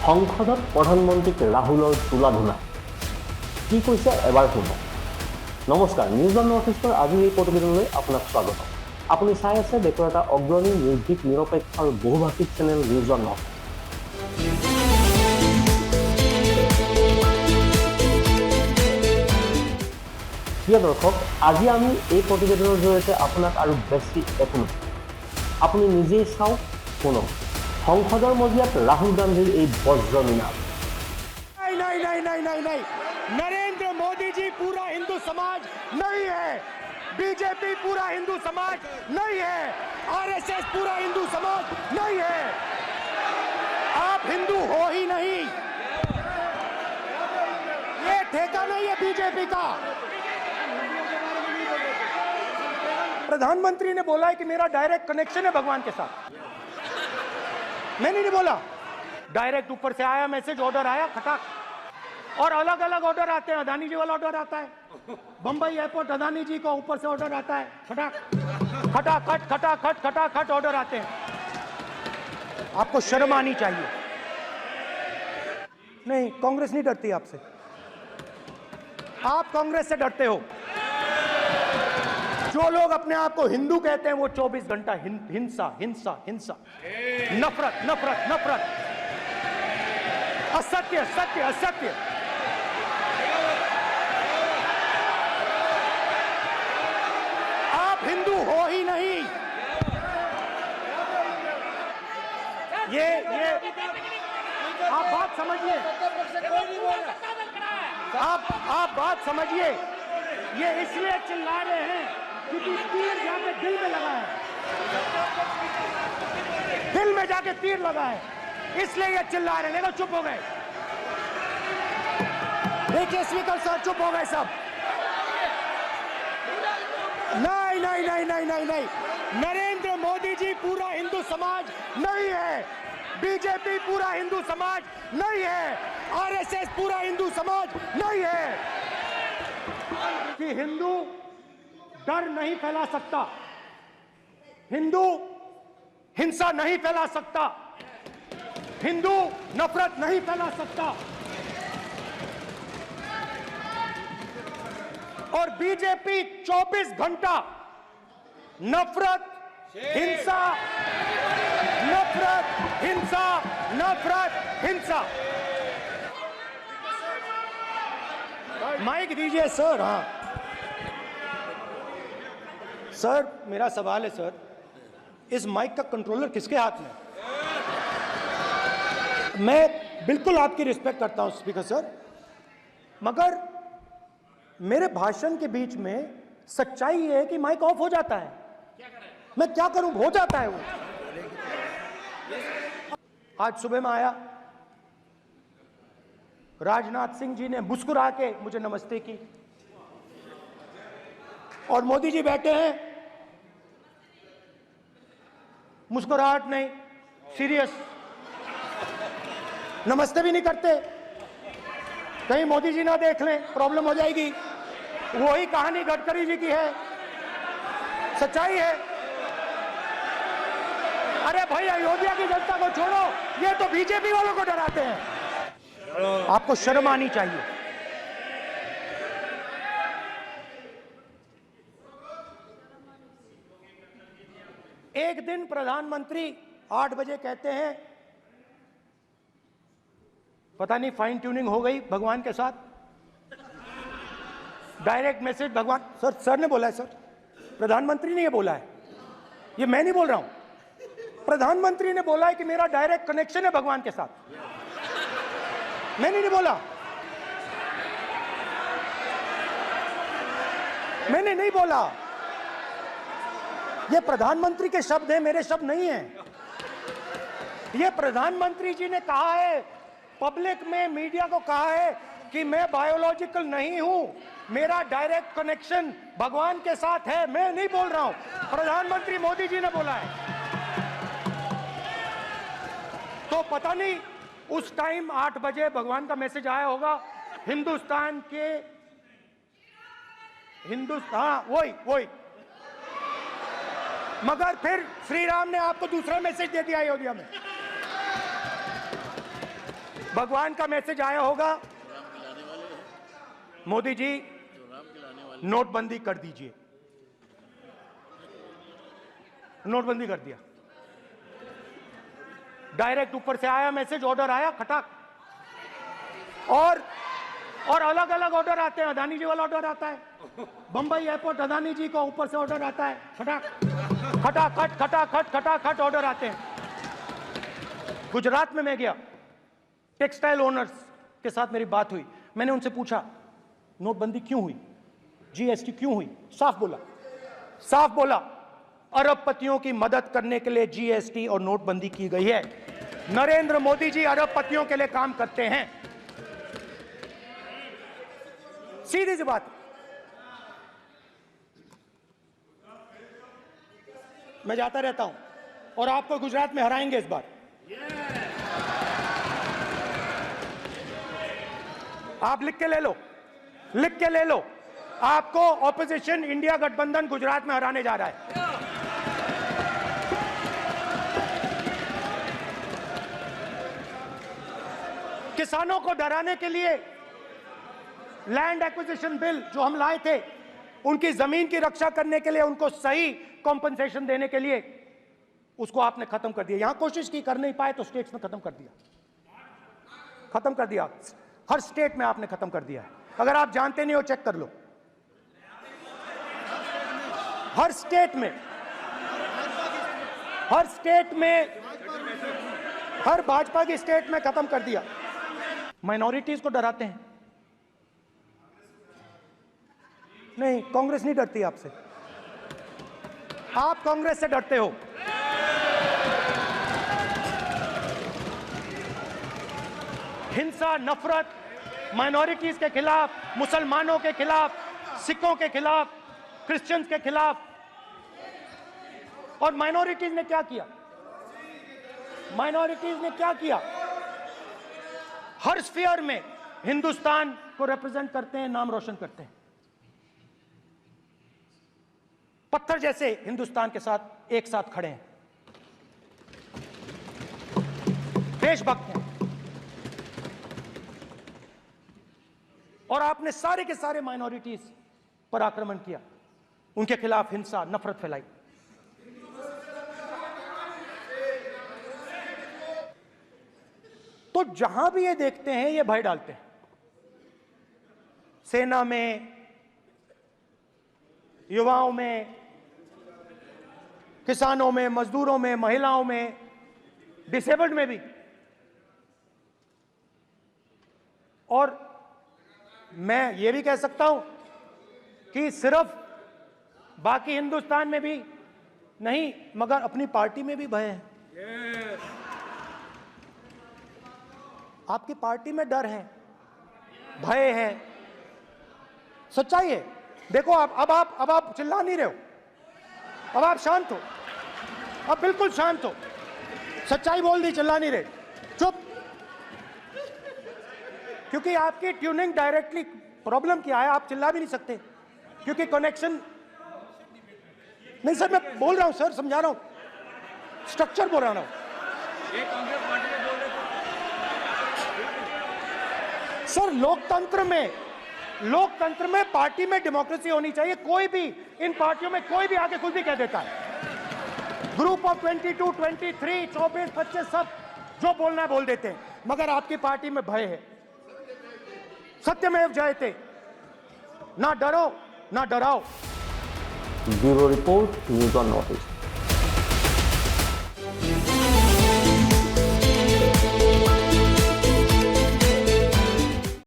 সংসদত প্ৰধানমন্ত্ৰীক ৰাহুলৰ তুলাধুনা কি কৈছে এবাৰ শুনক। নমস্কাৰ, নিউজ অন নৰ্থ ইষ্টৰ আজিৰ এই প্ৰতিবেদনলৈ আপোনাক স্বাগতম। আপুনি চাই আছে দেশৰ এটা অগ্ৰণী নিৰ্ভীক নিৰপেক্ষ আৰু বহুভাষিক চেনেল নিউজ অন নৰ্থ। প্ৰিয় দৰ্শক, আজি আমি এই প্ৰতিবেদনৰ জৰিয়তে আপোনাক আৰু বেছি একো নহয়, আপুনি নিজেই চাওক, শুনক। সংসদৰ মজিয়াত ৰাহুল গান্ধীৰ এই বজ্ৰনিনাদ। नहीं, नरेंद्र मोदी जी पूरा हिंदू समाज नहीं है, बीजेपी पूरा हिंदू समाज नहीं है, आरएसएस पूरा हिंदू समाज नहीं है। आप हिंदू हो ही नहीं, ये ठेका नहीं है बीजेपी का। प्रधानमंत्री ने बोला है कि मेरा डायरेक्ट कनेक्शन है भगवान के साथ। मैंने नहीं बोला, डायरेक्ट ऊपर से आया मैसेज, ऑर्डर आया खटाक। और अलग अलग ऑर्डर आते हैं, अदानी जी वाला ऑर्डर आता है, बंबई एयरपोर्ट अदानी जी को ऊपर से ऑर्डर आता है, खटाक खटाखट खटाखट खटाखट ऑर्डर आते हैं। आपको शर्म आनी चाहिए। नहीं, कांग्रेस नहीं डरती आपसे, आप कांग्रेस से डरते हो। जो लोग अपने आप को हिंदू कहते हैं वो 24 घंटा हिंसा हिंसा हिंसा, नफरत नफरत नफरत, असत्य सत्य असत्य। आप हिंदू हो ही नहीं। ये आप बात समझिए, आप बात समझिए। ये इसलिए चिल्ला रहे हैं क्योंकि तीर जाके दिल में लगा है, दिल में जाके तीर लगा है, इसलिए ये चिल्ला रहे हैं। देखो चुप हो गए, देखिए स्पीकर सर चुप हो गए सब। नहीं नहीं नहीं नहीं नहीं नहीं, नरेंद्र मोदी जी पूरा हिंदू समाज नहीं है, बीजेपी पूरा हिंदू समाज नहीं है, आरएसएस पूरा हिंदू समाज नहीं है। कि हिंदू डर नहीं फैला सकता, हिंदू हिंसा नहीं फैला सकता, हिंदू नफरत नहीं फैला सकता। और बीजेपी 24 घंटा नफरत हिंसा नफरत हिंसा नफरत हिंसा। माइक दीजिए सर। हाँ सर, मेरा सवाल है सर, इस माइक का कंट्रोलर किसके हाथ में? मैं बिल्कुल आपकी रिस्पेक्ट करता हूं स्पीकर सर, मगर मेरे भाषण के बीच में सच्चाई ये है कि माइक ऑफ हो जाता है। मैं क्या करूं, हो जाता है वो। आज सुबह में आया, राजनाथ सिंह जी ने मुस्कुरा के मुझे नमस्ते की, और मोदी जी बैठे हैं, मुस्कुराहट नहीं, सीरियस, नमस्ते भी नहीं करते। कहीं मोदी जी ना देख लें, प्रॉब्लम हो जाएगी। वही कहानी गडकरी जी की है, सच्चाई है। अरे भाई, अयोध्या की जनता को छोड़ो, ये तो बीजेपी वालों को डराते हैं। आपको शर्म आनी चाहिए। एक दिन प्रधानमंत्री 8 बजे कहते हैं, पता नहीं फाइन ट्यूनिंग हो गई भगवान के साथ, डायरेक्ट मैसेज भगवान। सर ने बोला है सर, प्रधानमंत्री ने ये बोला है, ये मैं नहीं बोल रहा हूं। प्रधानमंत्री ने बोला है कि मेरा डायरेक्ट कनेक्शन है भगवान के साथ। मैंने नहीं बोला, मैंने नहीं बोला। ये प्रधानमंत्री के शब्द हैं, मेरे शब्द नहीं हैं। ये प्रधानमंत्री जी ने कहा है, पब्लिक में मीडिया को कहा है कि मैं बायोलॉजिकल नहीं हूं, मेरा डायरेक्ट कनेक्शन भगवान के साथ है। मैं नहीं बोल रहा हूं, प्रधानमंत्री मोदी जी ने बोला है। तो पता नहीं उस टाइम 8 बजे भगवान का मैसेज आया होगा हिंदुस्तान, वही। मगर फिर श्री राम ने आपको दूसरा मैसेज दे दिया अयोध्या में। भगवान का मैसेज आया होगा, मोदी जी नोटबंदी कर दीजिए। नोटबंदी कर दिया, डायरेक्ट ऊपर से आया मैसेज, ऑर्डर आया खटाक। और अलग अलग ऑर्डर आते हैं। अदानी जी वाला ऑर्डर आता है, बंबई एयरपोर्ट अदानी जी को ऊपर से ऑर्डर आता है, खटाक खटाखट खटाखट खटाखट ऑर्डर आते हैं। गुजरात में मैं गया, टेक्सटाइल ओनर्स के साथ मेरी बात हुई। मैंने उनसे पूछा नोटबंदी क्यों हुई, जीएसटी क्यों हुई? साफ बोला अरबपतियों की मदद करने के लिए जीएसटी और नोटबंदी की गई है। नरेंद्र मोदी जी अरबपतियों के लिए काम करते हैं, सीधी सी बात। मैं जाता रहता हूं और आपको गुजरात में हराएंगे इस बार। आप लिख के ले लो, आपको ऑपोजिशन इंडिया गठबंधन गुजरात में हराने जा रहा है। किसानों को डराने के लिए लैंड एक्विजिशन बिल जो हम लाए थे, उनकी जमीन की रक्षा करने के लिए, उनको सही कॉम्पनसेशन देने के लिए, उसको आपने खत्म कर दिया। यहां कोशिश की, कर नहीं पाए तो स्टेट्स में खत्म कर दिया। हर स्टेट में आपने खत्म कर दिया है। अगर आप जानते नहीं हो चेक कर लो, हर स्टेट में हर भाजपा की स्टेट में खत्म कर दिया। माइनॉरिटीज को डराते हैं। नहीं, कांग्रेस नहीं डरती आपसे, आप कांग्रेस से डरते हो। हिंसा, नफरत माइनॉरिटीज के खिलाफ, मुसलमानों के खिलाफ, सिखों के खिलाफ, क्रिश्चियंस के खिलाफ। और माइनॉरिटीज ने क्या किया? हर स्फीयर में हिंदुस्तान को रिप्रेजेंट करते हैं, नाम रोशन करते हैं। पत्थर जैसे हिंदुस्तान के साथ एक साथ खड़े हैं, देशभक्त हैं। और आपने सारे के सारे माइनॉरिटीज पर आक्रमण किया, उनके खिलाफ हिंसा, नफरत फैलाई। तो जहां भी ये देखते हैं, ये भय डालते हैं। सेना में, युवाओं में, किसानों में, मजदूरों में, महिलाओं में, डिसेबल्ड में भी। और मैं ये भी कह सकता हूं कि सिर्फ बाकी हिंदुस्तान में भी नहीं, मगर अपनी पार्टी में भी भय है। आपकी पार्टी में डर है, भय है, सच्चाई है। देखो अब आप चिल्ला नहीं रहे हो, अब आप शांत हो, अब बिल्कुल शांत हो। सच्चाई बोल दी, चिल्ला नहीं रहे, चुप। क्योंकि आपकी ट्यूनिंग डायरेक्टली, प्रॉब्लम क्या है, आप चिल्ला भी नहीं सकते क्योंकि कनेक्शन नहीं। सर मैं बोल रहा हूं, सर समझा रहा हूं, स्ट्रक्चर बोल रहा हूं। सर लोकतंत्र में पार्टी में डेमोक्रेसी होनी चाहिए। कोई भी इन पार्टियों में कोई भी आके कुछ भी कह देता है। ग्रुप ऑफ 22, 23, 24, 25 सब जो बोलना है बोल देते हैं, मगर आपकी पार्टी में भय है। सत्यमेव जयते, ना डरो ना डराओ। Bureau report, news on north east.